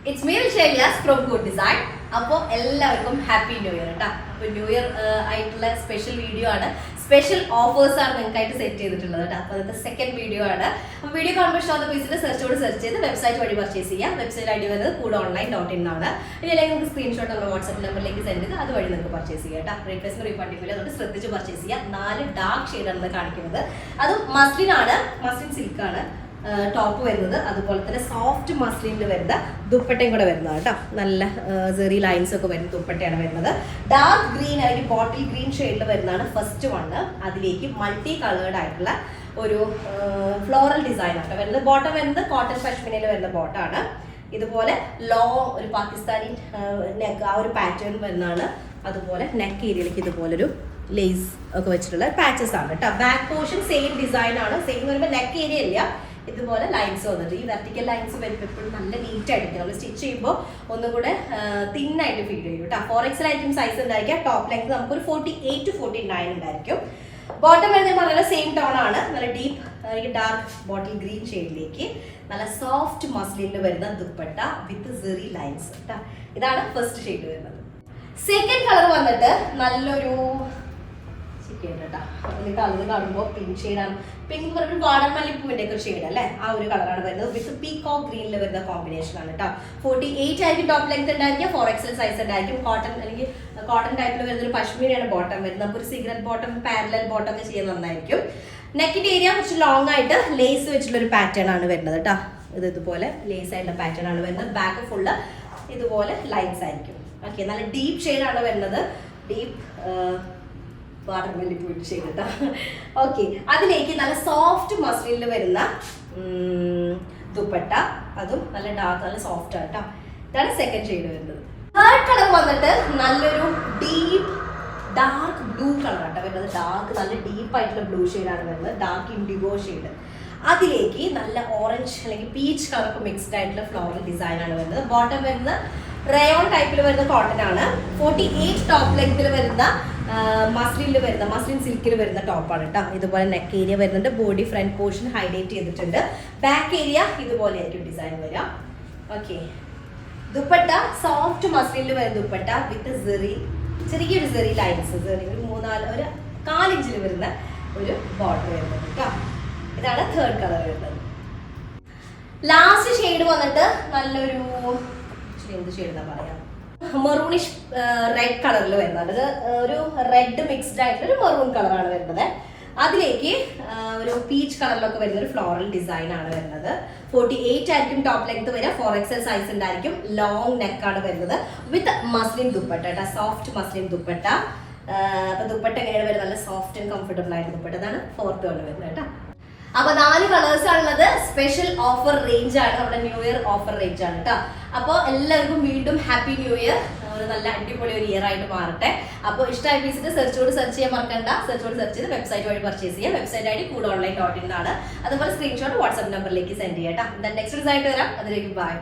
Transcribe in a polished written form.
It's me Shailiyas from good design. അപ്പോൾ എല്ലാവർക്കും happy new year കേട്ടോ. അപ്പോൾ ന്യൂ ഇയർ ആയിട്ടുള്ള സ്പെഷ്യൽ വീഡിയോ ആണ്, സ്പെഷ്യൽ ഓഫേഴ്സ് ആണ് നിങ്ങൾക്കായിട്ട് സെറ്റ് ചെയ്തിട്ടുള്ളത് കേട്ടോ. അപ്പോൾ അതൊക്കെ സെക്കൻഡ് വീഡിയോ ആണ്. അപ്പോൾ വീഡിയോ കാണുമ്പോൾ ഇഷ്ടമുള്ള പീസിൽ സെർച്ച് ചെയ്ത് വെബ്സൈറ്റ് വഴി പർച്ചേസ് ചെയ്യാം. വെബ്സൈറ്റ് ഐ ഡി വരുന്നത് KoodOnline.in ആണ്. ഇതിലേക്ക് നിങ്ങൾക്ക് സ്ക്രീൻഷോട്ട് നമ്മുടെ വാട്സ്ആപ്പ് നമ്പറിലേക്ക് സെൻഡ് ചെയ്ത് അതുവഴി നിങ്ങൾക്ക് പർച്ചേസ് ചെയ്യാം കേട്ടോ. റീപ്ലേസ്മെന്റ് റീഫണ്ട് ഇല്ല, അതുകൊണ്ട് ശ്രദ്ധിച്ച് പർച്ചേസ് ചെയ്യാം. 4 ഡാർക്ക് ഷെയ്ഡാണ് കാണിക്കുന്നത്. അതും മസ്ലിൻ ആണ്, മസ്ലിൻ സിൽക്കാണ് ടോപ്പ് വരുന്നത്. അതുപോലെ തന്നെ സോഫ്റ്റ് മസ്ലിനിൽ വരുന്ന ദുപ്പട്ടയും കൂടെ വരുന്നത് കേട്ടോ. നല്ല സെറി ലൈൻസ് ഒക്കെ വരുന്ന ദുപ്പട്ടയാണ് വരുന്നത്. ഡാർക്ക് ഗ്രീൻ അല്ലെങ്കിൽ ബോട്ടിൽ ഗ്രീൻ ഷെയ്ഡിൽ വരുന്നതാണ് ഫസ്റ്റ് വണ്. അതിലേക്ക് മൾട്ടി കളേർഡ് ആയിട്ടുള്ള ഒരു ഫ്ലോറൽ ഡിസൈൻ ആണ് വരുന്നത്. ബോട്ടം വരുന്നത് കോട്ടൺ പഷ്മിനയിൽ വരുന്ന ബോട്ടാണ്. ഇതുപോലെ ലോങ് ഒരു പാകിസ്ഥാനി നെക്ക് ആ ഒരു പാറ്റേൺ വരുന്നതാണ്. അതുപോലെ നെക്ക് ഏരിയയിലേക്ക് ഇതുപോലൊരു ലേസ് ഒക്കെ വെച്ചിട്ടുള്ള പാച്ചസ് ആണ് കേട്ടോ. ബാക്ക് പോർഷൻ സെയിം ഡിസൈൻ ആണ്. സെയിം എന്ന് പറയുമ്പോൾ നെക്ക് ഏരിയ ഇല്ല, ഇതുപോലെ ലൈൻസ് വന്നിട്ട് ഈ വെർട്ടിക്കൽ ലൈൻസ് വരുമ്പോൾ എപ്പോഴും നല്ല നീറ്റ് ആയിരിക്കും. നമ്മൾ സ്റ്റിച്ച് ചെയ്യുമ്പോൾ ഒന്നും കൂടെ തിന്നായിട്ട് ഫീൽ ചെയ്യും കേട്ടോ. 4XL ആയിരിക്കും സൈസ് ഉണ്ടായിരിക്കുക. ടോപ്പ് ലെങ്ത് നമുക്കൊരു 48 to 49 ഉണ്ടായിരിക്കും. ബോട്ടം വരുന്നത് പറഞ്ഞാൽ സെയിം ടോൺ ആണ്. നല്ല ഡീപ്പ് ഡാർക്ക് ബോട്ടിൽ ഗ്രീൻ ഷെയ്ഡിലേക്ക് നല്ല സോഫ്റ്റ് മസ്ലിനിൽ വരുന്ന ദുപ്പട്ട വിത്ത് സെറി ലൈൻസ് കേട്ടോ. ഇതാണ് ഫസ്റ്റ് ഷെയ്ഡ് വരുന്നത്. സെക്കൻഡ് കളർ വന്നിട്ട് നല്ലൊരു കളർ കാണുമ്പോൾ പിങ്ക് ഷെയ്ഡാണ്. പിങ്ക് പറഞ്ഞൊരു വാടമല്ലിപ്പൂവിന്റെ ഒക്കെ ഷെയ്ഡ് അല്ലേ, ആ ഒരു കളറാണ് വരുന്നത്. വിത്ത് പീകോക്ക് ഗ്രീനിൽ വരുന്ന കോമ്പിനേഷൻ ആണ് കേട്ടോ. 48 ആയിരിക്കും ടോപ്പ് ലെങ്ത് ഉണ്ടായിരിക്കും. 4XL സൈസ് ഉണ്ടായിരിക്കും. കോട്ടൺ അല്ലെങ്കിൽ കോട്ടൺ ടൈപ്പിൽ വരുന്ന ഒരു പശ്മീനയാണ് ബോട്ടം വരുന്നത്. നമുക്കൊരു സിഗരറ്റ് ബോട്ടം പാരലൽ ബോട്ടം ഒക്കെ ചെയ്യാൻ നന്നായിരിക്കും. നെക്കിന്റെ ഏരിയ കുറച്ച് ലോങ് ആയിട്ട് ലേസ് വെച്ചിട്ടുള്ള ഒരു പാറ്റേൺ ആണ് വരുന്നത് കേട്ടോ. ഇതുപോലെ ലേസ് ആയിട്ടുള്ള പാറ്റേൺ ആണ് വരുന്നത്. ബാക്ക് ഫുള്ള് ഇതുപോലെ ലൈൻസ് ആയിരിക്കും. ഓക്കെ, നല്ല ഡീപ്പ് ഷെയ്ഡാണ് വരുന്നത്. ഡീപ്പ് വാടമല്ലിപ്പൂ ഷെയ്ഡ് കേട്ടോ. ഓക്കെ, അതിലേക്ക് നല്ല സോഫ്റ്റ് മസ്ലിനിൽ വരുന്ന ദുപ്പട്ട, അതും നല്ല ഡാർക്ക് നല്ല സോഫ്റ്റ് ആണ് കേട്ടോ. ഇതാണ് സെക്കൻഡ് ഷെയ്ഡ് വരുന്നത്. തേർഡ് കളർ വന്നിട്ട് നല്ലൊരു ഡീപ്പ് ഡാർക്ക് ബ്ലൂ കളറാണ് വരുന്നത്. ഡാർക്ക് നല്ല ഡീപ്പ് ആയിട്ടുള്ള ബ്ലൂ ഷെയ്ഡാണ് വരുന്നത്. Dark IndiGo shade. അതിലേക്ക് നല്ല ഓറഞ്ച് അല്ലെങ്കിൽ പീച്ച് കളർക്ക് മിക്സ്ഡ് ആയിട്ടുള്ള ഫ്ലോറൽ ഡിസൈൻ ആണ് വരുന്നത്. ബോട്ടം വരുന്നത് റയോൺ ടൈപ്പിൽ വരുന്ന കോട്ടൺ ആണ്. 48 ടോപ്പ് ലെങ്ത്തിൽ വരുന്ന മസ്ലിനിൽ വരുന്ന മസ്ലിൻ സിൽക്കിൽ വരുന്ന ടോപ്പാണ് കേട്ടോ. ഇതുപോലെ നെക്ക് ഏരിയ വരുന്നുണ്ട്. ബോഡി ഫ്രണ്ട് പോർഷൻ ഹൈലൈറ്റ് ചെയ്തിട്ടുണ്ട്. ബാക്ക് ഏരിയ ഇതുപോലെ ആയിരിക്കും ഡിസൈൻ വരിക. ഓക്കെ, ദുപ്പട്ട സോഫ്റ്റ് മസ്ലിനിൽ വരുന്ന ദുപ്പട്ട വിത്ത് സെറി, ചെറിയൊരു സെറി ലൈൻസ്, സെറി ഒരു 4 ഇഞ്ചിൽ വരുന്ന ഒരു ബോർഡർ വരുന്നത് കേട്ടോ. ഇതാണ് തേർഡ് കളർ വരുന്നത്. ലാസ്റ്റ് ഷെയ്ഡ് വന്നിട്ട് നല്ലൊരു എന്ത് ഷെയ്ഡ് എന്നാ പറയാ, മെറൂണിഷ് റെഡ് കളറിൽ വരുന്നത്. ഒരു റെഡ് മിക്സ്ഡ് ആയിട്ടുള്ള ഒരു മെറൂൺ കളറാണ് വരുന്നത്. അതിലേക്ക് ഒരു പീച്ച് കളറിലൊക്കെ വരുന്ന ഒരു ഫ്ലോറൽ ഡിസൈൻ ആണ് വരുന്നത്. 48 ആയിരിക്കും ടോപ്പ് ലെങ്ത് വരിക. 4XL സൈസ് ഉണ്ടായിരിക്കും. ലോങ് നെക്കാണ് വരുന്നത് വിത്ത് മസ്ലിൻ ദുപ്പട്ട കേട്ടോ. Soft muslin dupatta. അപ്പൊ ദുപ്പട്ട എങ്ങനെയാണ് വരുന്നത്? നല്ല സോഫ്റ്റ് ആൻഡ് കംഫർട്ടബിൾ ആയിട്ട് ദുപ്പട്ട. അതാണ് ഫോർത്ത് കൊണ്ട് വരുന്നത് കേട്ടോ. അപ്പൊ 4 കളേഴ്സ് ആണുള്ളത്. സ്പെഷ്യൽ ഓഫർ റേഞ്ച് ആണ്, നമ്മുടെ ന്യൂ ഇയർ ഓഫർ റേഞ്ച് ആണ് കേട്ടോ. അപ്പോൾ എല്ലാവർക്കും വീണ്ടും ഹാപ്പി ന്യൂ ഇയർ. ഒരു നല്ല അടിപൊളി ഒരു ഇയർ ആയിട്ട് മാറട്ടെ. അപ്പോൾ ഇഷ്ടമായ പീസിന്റെ സെർച്ച് ചെയ്യാൻ മറക്കണ്ട. സെർച്ച് ചെയ്ത് വെബ്സൈറ്റ് വഴി പർച്ചേസ് ചെയ്യാം. വെബ്സൈറ്റ് ഐ ഡി KoodOnline.in ആണ്. അതുപോലെ സ്ക്രീൻഷോട്ട് വാട്സ്ആപ്പ് നമ്പറിലേക്ക് സെൻഡ് ചെയ്യാം കേട്ടോ. നെക്സ്റ്റ് ഡിസൈൻ ആയിട്ട് വരാം. അതിലേക്ക് ബൈ.